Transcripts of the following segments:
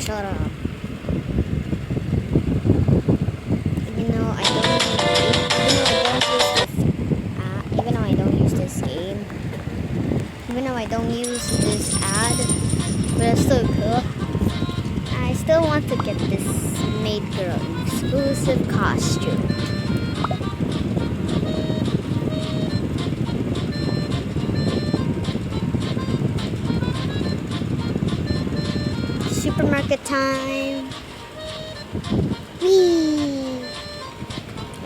shut up. Even though I don't use this game, even though I don't use this ad, but it's still cool. I still want to get this Maid Girl exclusive costume. Supermarket time. Whee!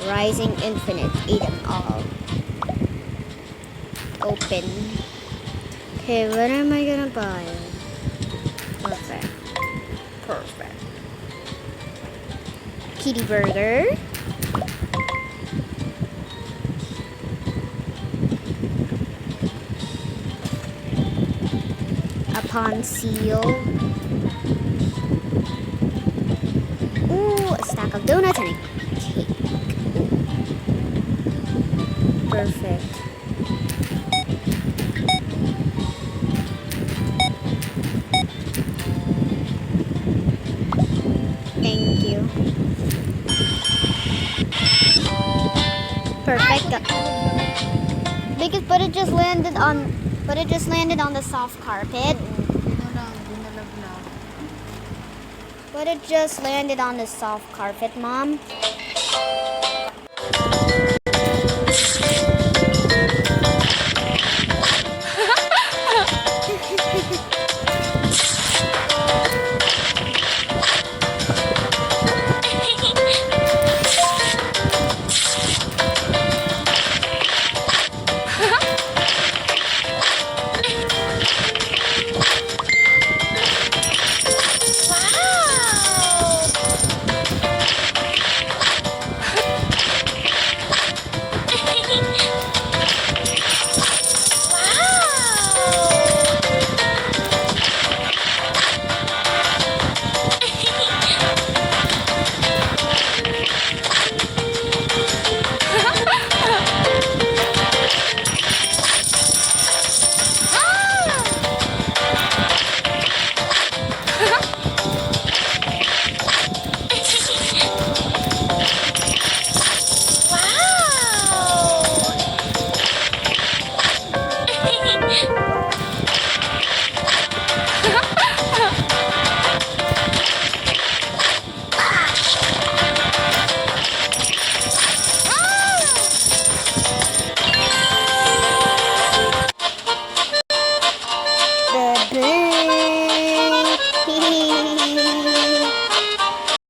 Rising Infinite. Eat them all. Open. Okay, what am I gonna buy? Perfect. Perfect. Kitty burger. Upon seal. Ooh, a stack of donuts and a cake. Perfect. Thank you. Perfect. Because but it just landed on the soft carpet. But it just landed on the soft carpet, Mom.